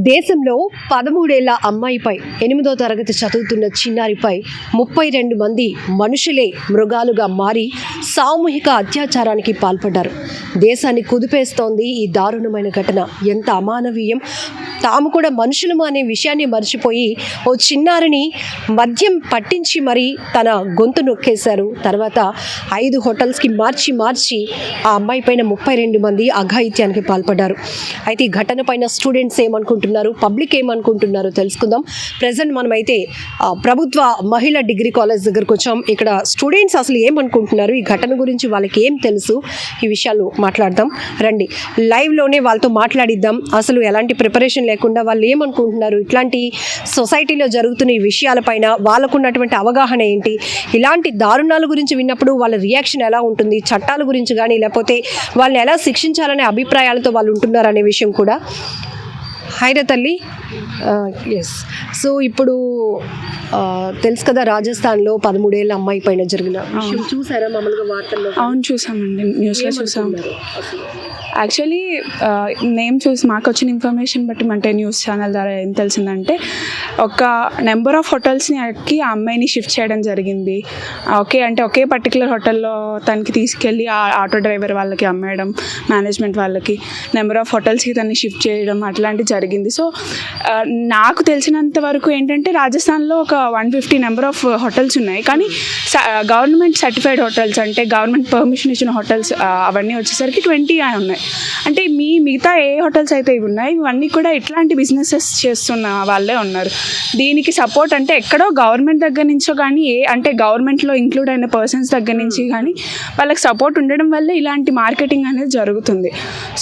దేశంలో 13 ఏళ్ల అమ్మాయిపై 8వ తరగతి చదువుతున్న చిన్నారిపై 32 మంది మనుషులే మృగాలుగా మారి సామూహిక అత్యాచారానికి పాల్పడ్డారు. దేశాన్ని కుదిపేస్తోంది ఈ దారుణమైన ఘటన. ఎంత అమానవీయం! తాము కూడా మనుషులము అనే విషయాన్ని మర్చిపోయి ఓ చిన్నారిని మద్యం పట్టించి మరీ తన గొంతు నొక్కేశారు. తర్వాత 5 హోటల్స్కి మార్చి ఆ అమ్మాయి పైన 32 మంది అఘాయిత్యానికి పాల్పడ్డారు. అయితే ఈ ఘటన పైన స్టూడెంట్స్ ఏమనుకుంటున్నారు, పబ్లిక్ ఏమనుకుంటున్నారో తెలుసుకుందాం. ప్రజెంట్ మనమైతే ప్రభుత్వ మహిళా డిగ్రీ కాలేజ్ దగ్గరకు వచ్చాం. ఇక్కడ స్టూడెంట్స్ అసలు ఏమనుకుంటున్నారు, ఈ ఘటన గురించి వాళ్ళకి ఏం తెలుసు, ఈ విషయాలు మాట్లాడదాం రండి. లైవ్లోనే వాళ్ళతో మాట్లాడిద్దాం. అసలు ఎలాంటి ప్రిపరేషన్ లేకుండా వాళ్ళు ఏమనుకుంటున్నారు, ఇట్లాంటి సొసైటీలో జరుగుతున్న ఈ విషయాలపైన వాళ్ళకున్నటువంటి అవగాహన ఏంటి, ఇలాంటి దారుణాల గురించి విన్నప్పుడు వాళ్ళ రియాక్షన్ ఎలా ఉంటుంది, చట్టాల గురించి కానీ లేకపోతే వాళ్ళని ఎలా శిక్షించాలనే అభిప్రాయాలతో వాళ్ళు ఉంటున్నారు అనే విషయం కూడా. హైరా తల్లి, ఎస్. సో ఇప్పుడు తెలుసు కదా, రాజస్థాన్లో 13 ఏళ్ళ అమ్మాయి పైన జరిగిన విషయం చూసారా మామూలుగా వార్తల్లో? అవును, చూసామండి, న్యూస్లో చూసాం. యాక్చువల్లీ నేమ్ చూసి మాకు వచ్చిన ఇన్ఫర్మేషన్ బట్టి అంటే న్యూస్ ఛానల్ ద్వారా ఏం తెలిసిందంటే, ఒక నెంబర్ ఆఫ్ హోటల్స్ని అక్కి ఆ అమ్మాయిని షిఫ్ట్ చేయడం జరిగింది. ఒకే పర్టికులర్ హోటల్లో తనకి తీసుకెళ్ళి ఆ ఆటో డ్రైవర్ వాళ్ళకి అమ్మేయడం, మేనేజ్మెంట్ వాళ్ళకి నెంబర్ ఆఫ్ హోటల్స్కి తనని షిఫ్ట్ చేయడం అట్లాంటివి జరిగింది. సో నాకు తెలిసినంత వరకు ఏంటంటే, రాజస్థాన్లో ఒక 150 నెంబర్ ఆఫ్ హోటల్స్ ఉన్నాయి. కానీ గవర్నమెంట్ సర్టిఫైడ్ హోటల్స్ అంటే గవర్నమెంట్ పర్మిషన్ ఇచ్చిన హోటల్స్ అవన్నీ వచ్చేసరికి 20 ఉన్నాయి. అంటే మిగతా ఏ హోటల్స్ అయితే ఇవి ఉన్నాయి, ఇవన్నీ కూడా ఇట్లాంటి బిజినెసెస్ చేస్తున్న వాళ్ళే ఉన్నారు. దీనికి సపోర్ట్ అంటే ఎక్కడో గవర్నమెంట్ దగ్గర నుంచో కానీ అంటే గవర్నమెంట్లో ఇంక్లూడ్ అయిన పర్సన్స్ దగ్గర నుంచి కానీ వాళ్ళకి సపోర్ట్ ఉండడం వల్లే ఇలాంటి మార్కెటింగ్ అనేది జరుగుతుంది.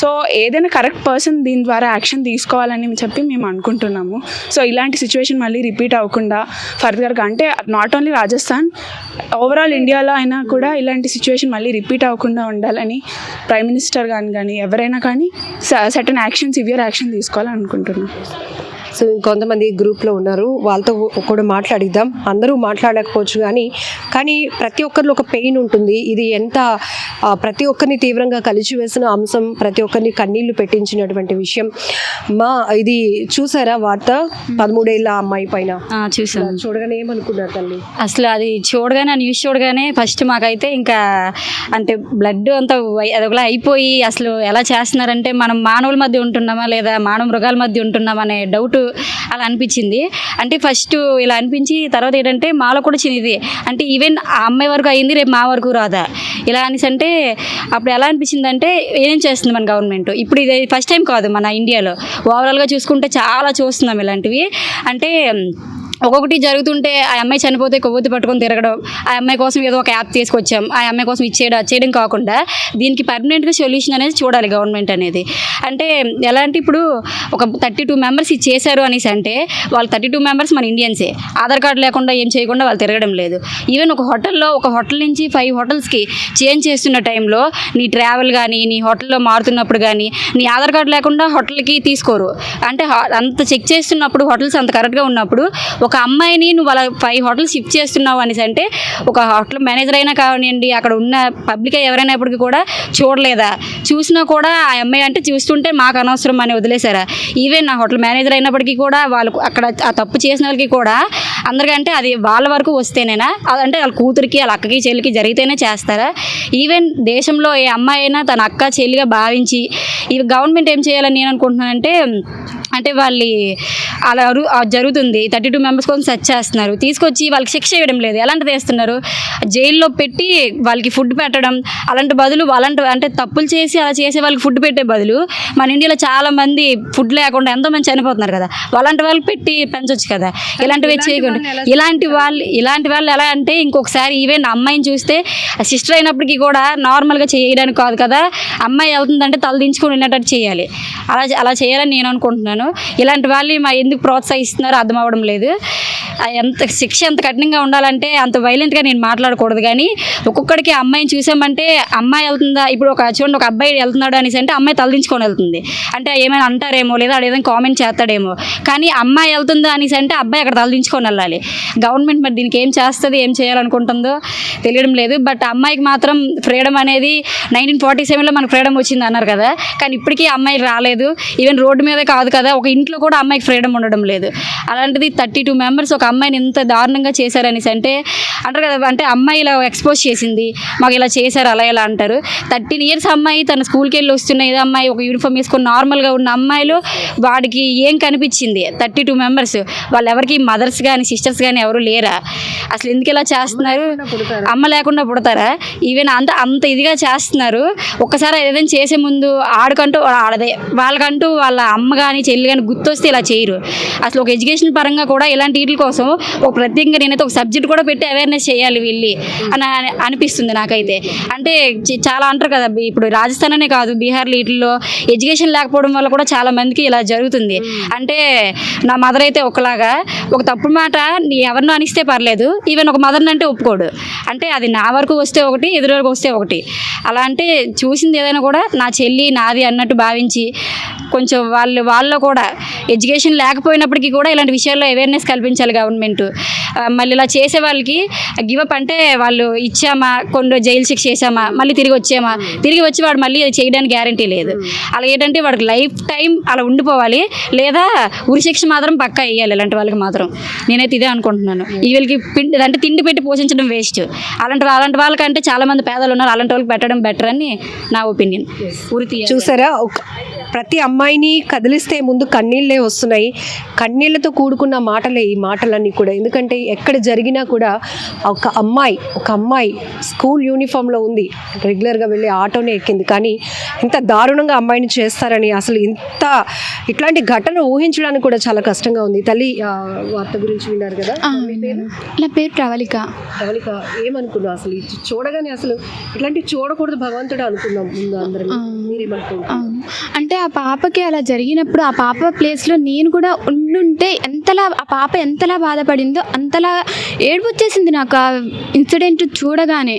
సో ఏదైనా కరెక్ట్ పర్సన్ దీని ద్వారా యాక్షన్ తీసుకోవాలని చెప్పి మేము అనుకుంటున్నాము. సో ఇలాంటి సిచ్యువేషన్ మళ్ళీ రిపీట్ అవ్వకుండా ఫర్దర్గా, అంటే నాట్ ఓన్లీ రాజస్థాన్, ఓవరాల్ ఇండియాలో అయినా కూడా ఇలాంటి సిచ్యువేషన్ మళ్ళీ రిపీట్ అవ్వకుండా ఉండాలని ప్రైమ్ మినిస్టర్ కానీ ఎవరైనా కానీ సర్టన్ యాక్షన్, సివియర్ యాక్షన్ తీసుకోవాలని అనుకుంటున్నాం. సో ఇంకొంతమంది గ్రూప్లో ఉన్నారు, వాళ్ళతో కూడా మాట్లాడిద్దాం. అందరూ మాట్లాడకపోవచ్చు కానీ ప్రతి ఒక్కరిలో ఒక పెయిన్ ఉంటుంది. ఇది ఎంత ప్రతి ఒక్కరిని తీవ్రంగా కలిచివేసిన అంశం, ప్రతి ఒక్కరిని కన్నీళ్లు పెట్టించినటువంటి విషయం. ఇది చూసారా వార్త 13 ఏళ్ళ అమ్మాయి పైన? చూసాను. చూడగానే ఏమనుకున్నారు తల్లి? అసలు అది చూడగానే, న్యూస్ చూడగానే ఫస్ట్ మాకైతే ఇంకా అంటే బ్లడ్ అంతా అదొకలా అయిపోయి, అసలు ఎలా చేస్తున్నారంటే మనం మానవుల మధ్య ఉంటున్నామా లేదా మానవ మృగాల మధ్య ఉంటున్నామా అనే డౌట్ అలా అనిపించింది. అంటే ఫస్ట్ ఇలా అనిపించి తర్వాత ఏంటంటే మాలో కూడా చిన్నది, అంటే ఈవెన్ ఆ అమ్మాయి వరకు అయింది, రేపు మా వరకు రాదా ఇలా అనేసి. అంటే అప్పుడు ఎలా అనిపించింది అంటే, ఏం చేస్తుంది మన గవర్నమెంట్ ఇప్పుడు? ఇది ఫస్ట్ టైం కాదు మన ఇండియాలో, ఓవరాల్గా చూసుకుంటే చాలా చూస్తున్నాం ఇలాంటివి. అంటే ఒక్కొక్కటి జరుగుతుంటే ఆ అమ్మాయి చనిపోతే కొవ్వొత్తి పట్టుకొని తిరగడం, ఆ అమ్మాయి కోసం ఏదో ఒక యాప్ తీసుకొచ్చాం, ఆ అమ్మాయి కోసం చేయడం కాకుండా దీనికి పర్మనెంట్గా సొల్యూషన్ అనేది చూడాలి గవర్నమెంట్ అనేది. అంటే ఎలా అంటే ఇప్పుడు ఒక 32 మెంబర్స్ ఇది చేశారు అనేసి అంటే, వాళ్ళు 32 మెంబర్స్ మన ఇండియన్సే, ఆధార్ కార్డు లేకుండా ఏం చేయకుండా వాళ్ళు తిరగడం లేదు. ఈవెన్ ఒక హోటల్ నుంచి 5 హోటల్స్కి చేంజ్ చేస్తున్న టైంలో నీ ట్రావెల్ కానీ నీ హోటల్లో మారుతున్నప్పుడు కానీ నీ ఆధార్ కార్డు లేకుండా హోటల్కి తీసుకోరు. అంటే అంత చెక్ చేస్తున్నప్పుడు హోటల్స్ అంత కరెక్ట్గా ఉన్నప్పుడు ఒక అమ్మాయిని నువ్వు అలా 5 హోటల్స్ షిఫ్ట్ చేస్తున్నావు అనేసి అంటే, ఒక హోటల్ మేనేజర్ అయినా కానివ్వండి, అక్కడ ఉన్న పబ్లిక్ ఎవరైనప్పటికీ కూడా చూడలేదా? చూసినా కూడా ఆ అమ్మాయి అంటే చూస్తుంటే మాకు అనవసరం అని వదిలేశారా? ఈవెన్ నా హోటల్ మేనేజర్ అయినప్పటికీ కూడా వాళ్ళు అక్కడ ఆ తప్పు చేసిన వాళ్ళకి కూడా అందరికంటే అది వాళ్ళ వరకు వస్తేనేనా, అదంటే వాళ్ళ కూతురికి వాళ్ళ అక్కకి చెల్లికి జరిగితేనే చేస్తారా? ఈవెన్ దేశంలో ఏ అమ్మాయి అయినా తన అక్క చెల్లిగా భావించి ఈ గవర్నమెంట్ ఏం చేయాలని నేను అనుకుంటున్నానంటే, అంటే వాళ్ళు అలా జరుగుతుంది, 32 మెంబర్స్ కోసం సెర్చ్ చేస్తున్నారు, తీసుకొచ్చి వాళ్ళకి శిక్ష వేయడం లేదు. ఎలాంటిది వేస్తున్నారు? జైల్లో పెట్టి వాళ్ళకి ఫుడ్ పెట్టడం. అలాంటి బదులు అంటే తప్పులు చేసి అలా చేసే వాళ్ళకి ఫుడ్ పెట్టే బదులు మన ఇండియాలో చాలా మంది ఫుడ్ లేకుండా ఎంతోమంది చనిపోతున్నారు కదా, అలాంటి వాళ్ళకి పెట్టి పెంచవచ్చు కదా. ఇలాంటివి చేయకుండా ఇలాంటి వాళ్ళు ఎలా అంటే, ఇంకొకసారి ఈవెన్ అమ్మాయిని చూస్తే సిస్టర్ అయినప్పటికీ కూడా నార్మల్గా చేయడానికి కాదు కదా, అమ్మాయి వెళ్తుందంటే తల దించుకొని వెళ్ళేటట్టు చేయాలి. అలా చేయాలని నేను అనుకుంటున్నాను. ఇలాంటి వాళ్ళని ఎందుకు ప్రోత్సహిస్తున్నారో అర్థం అవ్వడం లేదు. శిక్ష ఎంత కఠినంగా ఉండాలంటే అంత వైలెంట్గా నేను మాట్లాడకూడదు. కానీ ఒక్కొక్కడికి అమ్మాయిని చూసామంటే, అమ్మాయి వెళ్తుందా, ఇప్పుడు చూడండి ఒక అబ్బాయి వెళ్తున్నాడు అనేసి అంటే అమ్మాయి తలదించుకొని వెళ్తుంది. అంటే ఏమైనా అంటారేమో లేదా ఏదైనా కామెంట్ చేస్తాడేమో, కానీ అమ్మాయి వెళ్తుందా అనేసి అంటే అబ్బాయి అక్కడ తలదించుకొని వెళ్ళాలి. చూడాలి. గవర్నమెంట్ మరి దీనికి ఏం చేస్తుంది, ఏం చేయాలనుకుంటుందో తెలియడం లేదు. బట్ అమ్మాయికి మాత్రం ఫ్రీడమ్ అనేది 1947లో మనకు ఫ్రీడమ్ వచ్చింది అన్నారు కదా, కానీ ఇప్పటికీ అమ్మాయి రాలేదు. ఈవెన్ రోడ్డు మీదే కాదు కదా, ఒక ఇంట్లో కూడా అమ్మాయికి ఫ్రీడమ్ ఉండడం లేదు. అలాంటిది 32 మెంబర్స్ ఒక అమ్మాయిని ఇంత దారుణంగా చేశారనేసి అంటే అంటారు కదా, అంటే అమ్మాయి ఇలా ఎక్స్పోజ్ చేసింది, మాకు ఇలా చేశారు అలా ఇలా అంటారు. 13 ఇయర్స్ అమ్మాయి తన స్కూల్కి వెళ్ళి వస్తున్న ఏదో అమ్మాయి ఒక యూనిఫామ్ వేసుకొని నార్మల్గా ఉన్న అమ్మాయిలు వాడికి ఏం కనిపించింది? 32 మెంబర్స్, వాళ్ళు ఎవరికి మదర్స్ కానీ సిస్టర్స్ కానీ ఎవరు లేరా? అసలు ఎందుకు ఇలా చేస్తున్నారు? అమ్మ లేకుండా పుడతారా? ఈవెన్ అంత ఇదిగా చేస్తున్నారు. ఒక్కసారి ఏదైనా చేసే ముందు ఆడకంటూ అదే వాళ్ళకంటూ వాళ్ళ అమ్మ కానీ చెల్లి కానీ గుర్తొస్తే ఇలా చేయరు. అసలు ఒక ఎడ్యుకేషన్ పరంగా కూడా ఇలాంటి వీటి కోసం ఒక ప్రత్యేకంగా నేనైతే ఒక సబ్జెక్ట్ కూడా పెట్టి అవేర్నెస్ చేయాలి వీళ్ళు అని అనిపిస్తుంది నాకైతే. అంటే చాలా అంటారు కదా, ఇప్పుడు రాజస్థాన్ అనే కాదు బీహార్లో వీటిల్లో ఎడ్యుకేషన్ లేకపోవడం వల్ల కూడా చాలా మందికి ఇలా జరుగుతుంది. అంటే నా మదర్ అయితే ఒకలాగా, ఒక తప్పుడు మాట ఎవరినో అనిస్తే పర్లేదు, ఈవెన్ ఒక మదర్ని అంటే ఒప్పుకోడు. అంటే అది నా వరకు వస్తే ఒకటి, ఎదురు వరకు వస్తే ఒకటి. అలా అంటే చూసింది ఏదైనా కూడా నా చెల్లి నాది అన్నట్టు భావించి కొంచెం వాళ్ళలో కూడా ఎడ్యుకేషన్ లేకపోయినప్పటికీ కూడా ఇలాంటి విషయాల్లో అవేర్నెస్ కల్పించాలి గవర్నమెంట్. మళ్ళీ ఇలా చేసే వాళ్ళకి గివప్ అంటే వాళ్ళు ఇచ్చామా, కొన్ని జైలు శిక్ష చేసామా, మళ్ళీ తిరిగి వచ్చామా, తిరిగి వచ్చి వాడు మళ్ళీ అది చేయడానికి గ్యారంటీ లేదు. అలా ఏంటంటే వాడికి లైఫ్ టైం అలా ఉండిపోవాలి, లేదా ఉరిశిక్ష మాత్రం పక్కా వేయాలి ఇలాంటి వాళ్ళకి మాత్రం. నేనైతే ఇదే అనుకుంటున్నాను. వీళ్ళకి అంటే తిండి పెట్టి పోషించడం వేస్ట్. అలాంటి వాళ్ళకంటే చాలా మంది పేదలు ఉన్నారు, అలాంటి వాళ్ళకి పెట్టడం బెటర్ అని నా ఒపీనియన్. చూసారా, ప్రతి అమ్మాయిని కదిలిస్తే ముందు కన్నీళ్ళే వస్తున్నాయి. కన్నీళ్లతో కూడుకున్న మాటలే ఈ మాటలన్నీ కూడా. ఎందుకంటే ఎక్కడ జరిగినా కూడా ఒక అమ్మాయి స్కూల్ యూనిఫామ్లో ఉంది, రెగ్యులర్గా వెళ్ళి ఆటోనే ఎక్కింది, కానీ ఇంత దారుణంగా అమ్మాయిని చేస్తారని అసలు ఇట్లాంటి ఘటన ఊహించడానికి కూడా చాలా కష్టంగా ఉంది. తల్లి, వార్త గురించి విన్నారు కదా, నా పేరు ప్రవళిక. ఏమనుకున్నావు అసలు చూడగానే? అసలు ఇట్లాంటివి చూడకూడదు భగవంతుడు అనుకున్నాం ముందు అందరం. మీరేమనుకుంటున్నారు? అంటే ఆ పాపకి అలా జరిగినప్పుడు ఆ పాప ప్లేస్లో నేను కూడా ఉండుంటే ఆ పాప ఎంతలా బాధపడిందో అంతలా ఏడుపు వచ్చేసింది నాకు ఆ ఇన్సిడెంట్ చూడగానే.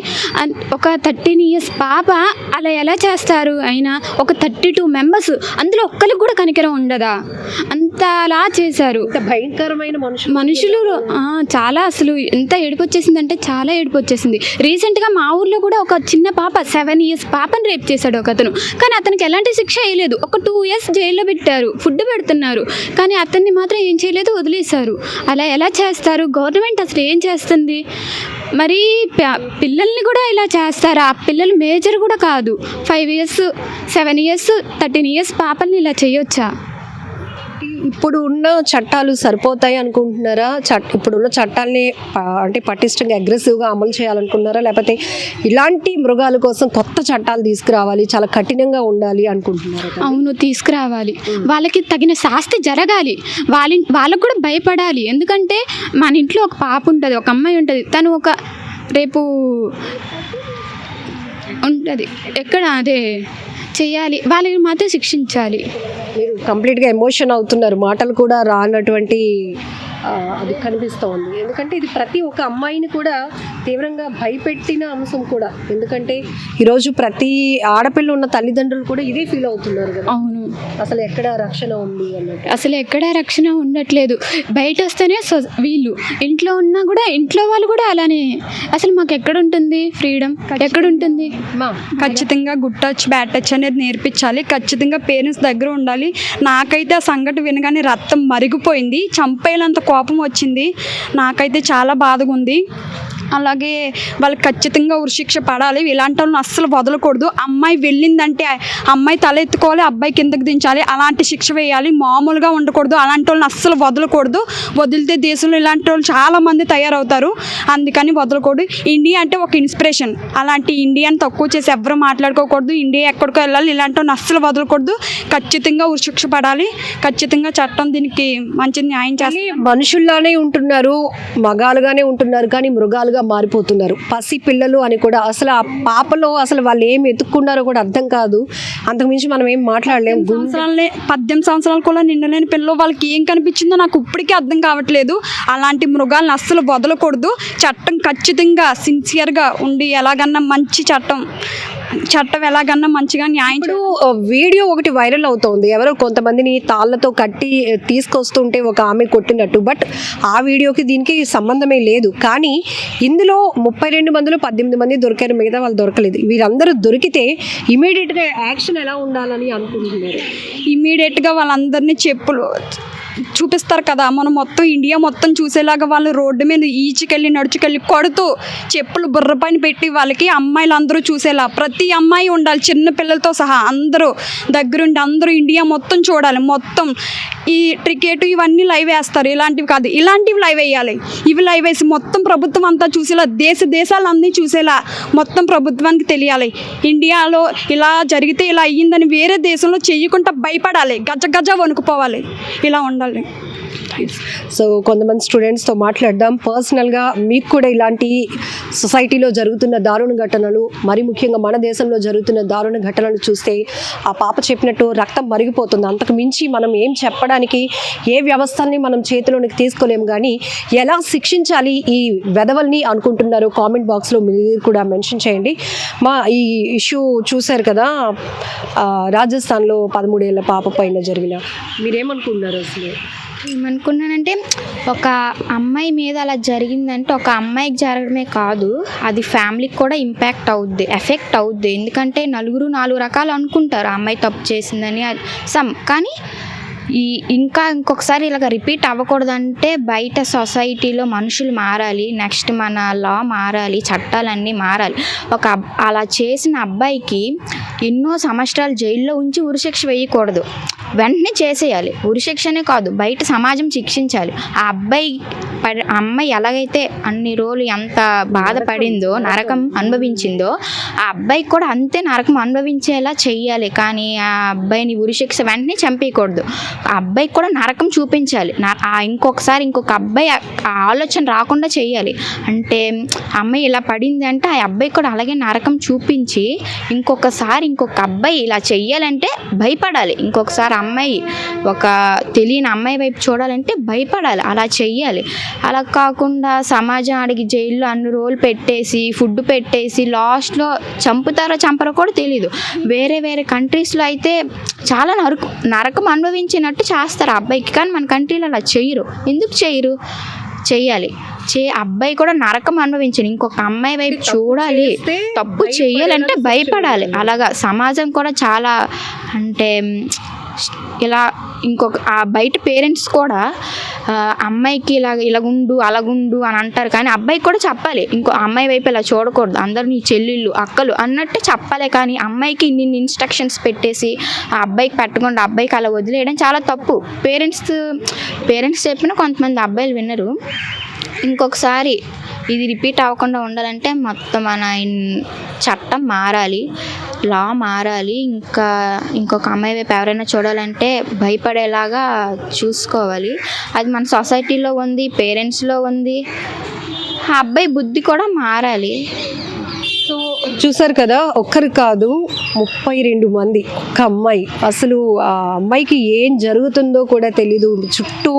ఒక 13 ఇయర్స్ పాప అలా ఎలా చేస్తారు? అయినా ఒక 32 మెంబర్స్, అందులో ఒక్కరికి కూడా కనికరం ఉండదా? అంతలా చేశారు. భయంకరమైన మనుషులు చాలా, అసలు ఎంత ఏడుపు వచ్చేసిందంటే చాలా ఏడుపు వచ్చేసింది. రీసెంట్గా మా ఊర్లో కూడా ఒక చిన్న పాప 7 ఇయర్స్ పాపని రేప్ చేశాడు ఒక అతను, కానీ అతనికి ఎలాంటి శిక్ష వేయలేదు. ఒక 2 ఇయర్స్ జైల్లో పెట్టారు, ఫుడ్ పెడుతున్నారు, కానీ అతన్ని మాత్రం ఏం చేయలేదు, వదిలేశారు. అలా ఎలా చేస్తారు? గవర్నమెంట్ అసలు ఏం చేస్తుంది? మరి పిల్లల్ని కూడా ఇలా చేస్తారా? ఆ పిల్లలు మేజర్ కూడా కాదు, 5 ఇయర్స్ 7 ఇయర్స్ 13 ఇయర్స్ పాపల్ని ఇలా చేయొచ్చా? ఇప్పుడు ఉన్న చట్టాలు సరిపోతాయి అనుకుంటున్నారా? ఇప్పుడున్న చట్టాలని అంటే పటిష్టంగా అగ్రెసివ్గా అమలు చేయాలనుకుంటున్నారా, లేకపోతే ఇలాంటి మృగాల కోసం కొత్త చట్టాలు తీసుకురావాలి, చాలా కఠినంగా ఉండాలి అనుకుంటున్నారా? అవును, తీసుకురావాలి. వాళ్ళకి తగిన శాస్తి జరగాలి. వాళ్ళకు కూడా భయపడాలి. ఎందుకంటే మన ఇంట్లో ఒక పాప ఉంటుంది, ఒక అమ్మాయి ఉంటుంది, తను ఒక రేపు ఉంటుంది ఎక్కడ అదే చేయాలి, వాళ్ళని మాత్రం శిక్షించాలి. మీరు కంప్లీట్గా ఎమోషన్ అవుతున్నారు, మాటలు కూడా రానటువంటి అది కనిపిస్తూ ఉంది. ఎందుకంటే ఇది ప్రతి ఒక్క అమ్మాయిని కూడా తీవ్రంగా భయపెట్టిన అంశం కూడా. ఎందుకంటే ఈరోజు ప్రతి ఆడపిల్ల ఉన్న తల్లిదండ్రులు కూడా ఇదే ఫీల్ అవుతున్నారు కదా. అవును, అసలు ఎక్కడ రక్షణ ఉంది అన్నట్టు. అసలు ఎక్కడ రక్షణ ఉండట్లేదు. బయట వస్తేనే వీళ్ళు, ఇంట్లో ఉన్నా కూడా ఇంట్లో వాళ్ళు కూడా అలానే. అసలు మాకు ఎక్కడ ఉంటుంది ఫ్రీడమ్? ఎక్కడ ఉంటుంది? ఖచ్చితంగా గుడ్ టచ్ బ్యాడ్ టచ్ అనేది నేర్పించాలి. ఖచ్చితంగా పేరెంట్స్ దగ్గర ఉండాలి. నాకైతే ఆ సంఘటన వినగానే రక్తం మరిగిపోయింది, చంపేయాలంత కోపం వచ్చింది. నాకైతే చాలా బాధగా ఉంది. అలాగే వాళ్ళకి ఖచ్చితంగా ఉరిశిక్ష పడాలి. ఇలాంటి వాళ్ళని అస్సలు వదలకూడదు. అమ్మాయి వెళ్ళిందంటే అమ్మాయి తల ఎత్తుకోవాలి, అబ్బాయి కిందకి దించాలి, అలాంటి శిక్ష వేయాలి. మామూలుగా ఉండకూడదు. అలాంటి వాళ్ళని అస్సలు వదలకూడదు. వదిలితే దేశంలో ఇలాంటి వాళ్ళు చాలామంది తయారవుతారు, అందుకని వదలకూడదు. ఇండియా అంటే ఒక ఇన్స్పిరేషన్, అలాంటి ఇండియాని తక్కువ చేసి ఎవరు మాట్లాడుకోకూడదు. ఇండియా ఎక్కడికో వెళ్ళాలి, ఇలాంటి వాళ్ళని అస్సలు వదలకూడదు. ఖచ్చితంగా ఉరిశిక్ష పడాలి. ఖచ్చితంగా చట్టం దీనికి మంచి న్యాయం చేస్తుంది. మనుషుల్లానే ఉంటున్నారు, మగాలుగానే ఉంటున్నారు, కానీ మృగాలుగా మారిపోతున్నారు. పసి పిల్లలు అని కూడా అసలు ఆ పాపలో అసలు వాళ్ళు ఏం ఎత్తుక్కున్నారో కూడా అర్థం కాదు. అంతకుమించి మనం ఏం మాట్లాడలేము. 18 సంవత్సరాలు కూడా నిండలేని పిల్లలు, వాళ్ళకి ఏం కనిపించిందో నాకు ఇప్పటికీ అర్థం కావట్లేదు. అలాంటి మృగాలను అస్సలు వదలకూడదు. చట్టం ఖచ్చితంగా సిన్సియర్గా ఉండి ఎలాగన్నా మంచి చట్టం చట్టం ఎలాగన్నా మంచిగా న్యాయం ఇప్పుడు వీడియో ఒకటి వైరల్ అవుతోంది, ఎవరో కొంతమందిని తాళ్ళతో కట్టి తీసుకొస్తుంటే ఒక ఆమె కొట్టినట్టు. బట్ ఆ వీడియోకి దీనికి సంబంధమే లేదు. కానీ ఇందులో 32 మందిలో 18 మంది దొరికారు, మిగతా వాళ్ళు దొరకలేదు. వీరందరూ దొరికితే ఇమీడియట్గా యాక్షన్ ఎలా ఉండాలని అనుకుంటున్నారు? ఇమీడియట్గా వాళ్ళందరినీ చెప్పులు చూపిస్తారు కదా, మనం మొత్తం ఇండియా మొత్తం చూసేలాగా వాళ్ళు రోడ్డు మీద ఈచుకెళ్ళి నడుచుకెళ్ళి కొడుతూ చెప్పులు బుర్ర పైన పెట్టి వాళ్ళకి అమ్మాయిలు అందరూ చూసేలా ప్రతి అమ్మాయి ఉండాలి, చిన్న పిల్లలతో సహా అందరూ దగ్గరుండి అందరూ ఇండియా మొత్తం చూడాలి. మొత్తం ఈ క్రికెట్ ఇవన్నీ లైవ్ వేస్తారు, ఇలాంటివి కాదు, ఇలాంటివి లైవ్ వేయాలి. ఇవి లైవ్ వేసి మొత్తం ప్రభుత్వం అంతా చూసేలా, దేశాలన్నీ చూసేలా మొత్తం ప్రభుత్వానికి తెలియాలి. ఇండియాలో ఇలా జరిగితే ఇలా అయ్యిందని వేరే దేశంలో చెయ్యకుండా భయపడాలి, గజ వణుకుపోవాలి. ఇలా ఉండాలి. సో కొంతమంది స్టూడెంట్స్తో మాట్లాడదాం. పర్సనల్గా మీకు కూడా ఇలాంటి సొసైటీలో జరుగుతున్న దారుణ ఘటనలు, మరి ముఖ్యంగా మన దేశంలో జరుగుతున్న దారుణ ఘటనలు చూస్తే ఆ పాప చెప్పినట్టు రక్తం మరిగిపోతుంది. అంతకు మించి మనం ఏం చెప్పడానికి, ఏ వ్యవస్థల్ని మనం చేతిలోనికి తీసుకోలేము. కానీ ఎలా శిక్షించాలి ఈ వెధవల్ని అనుకుంటున్నారు కామెంట్ బాక్స్లో మీరు కూడా మెన్షన్ చేయండి. ఈ ఇష్యూ చూశారు కదా, రాజస్థాన్లో 13 ఏళ్ల పాప పైన జరిగిన, మీరేమనుకుంటున్నారు అసలు? ఏమనుకున్నానంటే ఒక అమ్మాయి మీద అలా జరిగిందంటే ఒక అమ్మాయికి జరగడమే కాదు, అది ఫ్యామిలీకి కూడా ఎఫెక్ట్ అవుద్ది. ఎందుకంటే నలుగురు 4 రకాలు అనుకుంటారు ఆ అమ్మాయి తప్పు చేసిందని కానీ ఇంకొకసారి ఇలాగ రిపీట్ అవ్వకూడదంటే బయట సొసైటీలో మనుషులు మారాలి, నెక్స్ట్ మన లా మారాలి, చట్టాలన్నీ మారాలి. అలా చేసిన అబ్బాయికి ఎన్నో సంవత్సరాలు జైల్లో ఉంచి ఉరిశిక్ష వేయకూడదు, వెంటనే చేసేయాలి. ఉరిశిక్షనే కాదు, బయట సమాజం శిక్షించాలి. ఆ అమ్మాయి ఎలాగైతే అన్ని రోజులు ఎంత బాధపడిందో, నరకం అనుభవించిందో, ఆ అబ్బాయికి కూడా అంతే నరకం అనుభవించేలా చెయ్యాలి. కానీ ఆ అబ్బాయిని ఉరిశిక్ష వెంటనే చంపేయకూడదు, ఆ అబ్బాయికి కూడా నరకం చూపించాలి. ఇంకొక అబ్బాయి ఆ ఆలోచన రాకుండా చెయ్యాలి. అంటే అమ్మాయి ఇలా పడింది అంటే ఆ అబ్బాయి కూడా అలాగే నరకం చూపించి ఇంకొక అబ్బాయి ఇలా చెయ్యాలంటే భయపడాలి. ఇంకొకసారి అమ్మాయి ఒక తెలియని అమ్మాయి వైపు చూడాలంటే భయపడాలి, అలా చెయ్యాలి. అలా కాకుండా సమాజం అడిగి జైల్లో అన్ని రోజులు పెట్టేసి, ఫుడ్ పెట్టేసి, లాస్ట్లో చంపరో కూడా తెలీదు. వేరే కంట్రీస్లో అయితే చాలా నరకం అనుభవించినట్టు చేస్తారు ఆ అబ్బాయికి. కానీ మన కంట్రీలో అలా చెయ్యరు. ఎందుకు చెయ్యరు? చెయ్యాలి. అబ్బాయి కూడా నరకం అనుభవించాలి, ఇంకొక అమ్మాయి వైపు చూడాలి. తప్పు చెయ్యాలంటే భయపడాలి. అలాగా సమాజం కూడా చాలా అంటే ఇలా ఆ బయట పేరెంట్స్ కూడా అమ్మాయికి ఇలాగుండు అలాగుండు అని అంటారు. కానీ అబ్బాయికి కూడా చెప్పాలి, ఇంకో అమ్మాయి వైపు ఇలా చూడకూడదు, అందరు నీ చెల్లెళ్ళు అక్కలు అన్నట్టు చెప్పాలి. కానీ అమ్మాయికి ఇన్ని ఇన్స్ట్రక్షన్స్ పెట్టేసి ఆ అబ్బాయికి పెట్టకుండా అబ్బాయికి అలా వదిలేయడం చాలా తప్పు. పేరెంట్స్ చెప్పినా కొంతమంది అబ్బాయిలు వినరు. ఇంకొకసారి ఇది రిపీట్ అవ్వకుండా ఉండాలంటే మొత్తం మన చట్టం మారాలి, లా మారాలి. ఇంకొక అమ్మాయి వైపు ఎవరైనా చూడాలంటే భయపడేలాగా చూసుకోవాలి. అది మన సొసైటీలో ఉంది, పేరెంట్స్లో ఉంది. ఆ అబ్బాయి బుద్ధి కూడా మారాలి. సో చూసారు కదా, ఒక్కరు కాదు 32 మంది, ఒక్క అమ్మాయి. అసలు ఆ అమ్మాయికి ఏం జరుగుతుందో కూడా తెలీదు. చుట్టూ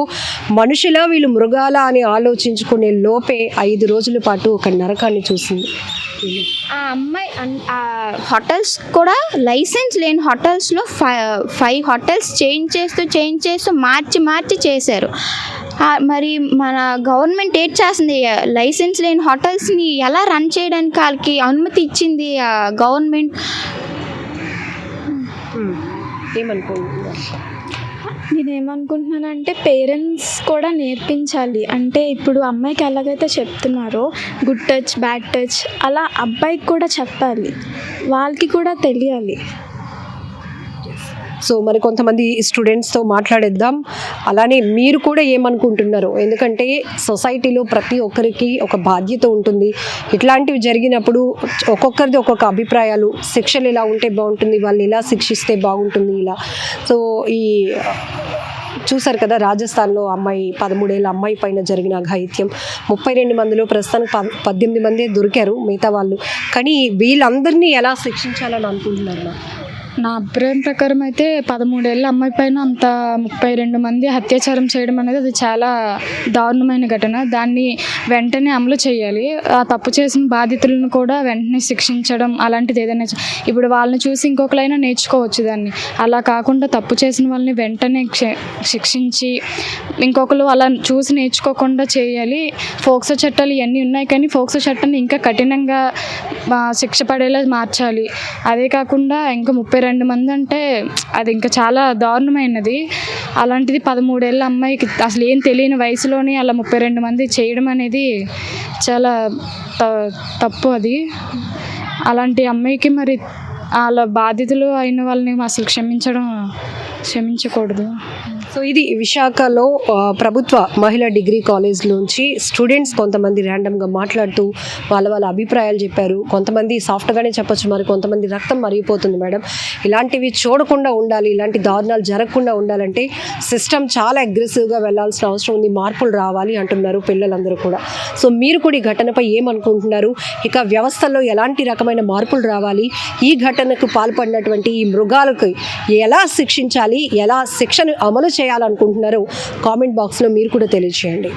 మనుషుల వీళ్ళు మృగాల అని ఆలోచించుకునే లోపే 5 రోజుల పాటు ఒక నరకాన్ని చూసింది. ఆ అమ్మాయి హోటల్స్ కూడా లైసెన్స్ లేని హోటల్స్లో 5 హోటల్స్ చేంజ్ చేస్తూ మార్చి చేశారు. మరి మన గవర్నమెంట్ ఏం చేస్తుంది? లైసెన్స్ లేని హోటల్స్ని ఎలా రన్ చేయడానికి వాళ్ళకి అనుమతి ఇచ్చింది గవర్నమెంట్. నేనేమనుకుంటున్నానంటే పేరెంట్స్ కూడా నేర్పించాలి. అంటే ఇప్పుడు అమ్మాయికి ఎలాగైతే చెప్తున్నారో గుడ్ టచ్ బ్యాడ్ టచ్, అలా అబ్బాయికి కూడా చెప్పాలి, వాళ్ళకి కూడా తెలియాలి. సో మరి కొంతమంది స్టూడెంట్స్తో మాట్లాడేద్దాం. అలానే మీరు కూడా ఏమనుకుంటున్నారు? ఎందుకంటే సొసైటీలో ప్రతి ఒక్కరికి ఒక బాధ్యత ఉంటుంది. ఇట్లాంటివి జరిగినప్పుడు ఒక్కొక్కరిది ఒక్కొక్క అభిప్రాయాలు, శిక్షలు ఇలా ఉంటే బాగుంటుంది, వాళ్ళు ఇలా శిక్షిస్తే బాగుంటుంది ఇలా. సో చూసారు కదా, రాజస్థాన్లో 13 ఏళ్ళ అమ్మాయి పైన జరిగిన అఘాయిత్యం. 32 మందిలో ప్రస్తుతానికి 18 మందే దొరికారు, మిగతా వాళ్ళు. కానీ వీళ్ళందరినీ ఎలా శిక్షించాలని అనుకుంటున్నారు? నా అభిప్రాయం ప్రకారం అయితే 13 ఏళ్ళ అమ్మాయి పైన అంత 32 మంది అత్యాచారం చేయడం అనేది అది చాలా దారుణమైన ఘటన. దాన్ని వెంటనే అమలు చేయాలి. ఆ తప్పు చేసిన బాధితులను కూడా వెంటనే శిక్షించడం అలాంటిది ఏదైనా ఇప్పుడు వాళ్ళని చూసి ఇంకొకరైనా నేర్చుకోవచ్చు దాన్ని. అలా కాకుండా తప్పు చేసిన వాళ్ళని వెంటనే శిక్షించి ఇంకొకరు అలా చూసి నేర్చుకోకుండా చేయాలి. ఫోక్సో చట్టాలు ఇవన్నీ ఉన్నాయి కానీ ఫోక్సో చట్టాన్ని ఇంకా కఠినంగా శిక్ష పడేలా మార్చాలి. అదే కాకుండా ఇంకా 32 మంది అంటే అది ఇంకా చాలా దారుణమైనది. అలాంటిది 13 ఏళ్ళ అమ్మాయికి అసలు ఏం తెలియని వయసులోనే అలా 32 మంది చేయడం అనేది చాలా తప్పు. అది అలాంటి అమ్మాయికి మరి వాళ్ళ బాధితులు అయిన వాళ్ళని అసలు క్షమించకూడదు. సో ఇది విశాఖలో ప్రభుత్వ మహిళా డిగ్రీ కాలేజ్ నుంచి స్టూడెంట్స్ కొంతమంది ర్యాండమ్గా మాట్లాడుతూ వాళ్ళ అభిప్రాయాలు చెప్పారు. కొంతమంది సాఫ్ట్గానే చెప్పొచ్చు, మరి కొంతమంది రక్తం మరిగిపోతుంది మేడం, ఇలాంటివి చూడకుండా ఉండాలి, ఇలాంటి దారుణాలు జరగకుండా ఉండాలంటే సిస్టమ్ చాలా అగ్రెసివ్గా వెళ్ళాల్సిన అవసరం ఉంది, మార్పులు రావాలి అంటున్నారు పిల్లలందరూ కూడా. సో మీరు కూడా ఈ ఘటనపై ఏమనుకుంటున్నారు? ఇక వ్యవస్థల్లో ఎలాంటి రకమైన మార్పులు రావాలి, ఈ ఘటనకు పాల్పడినటువంటి ఈ మృగాలకు ఎలా శిక్షించాలి, ఎలా శిక్షను అమలు చేయాలనుకుంటున్నారో కామెంట్ బాక్స్లో మీరు కూడా తెలియజేయండి.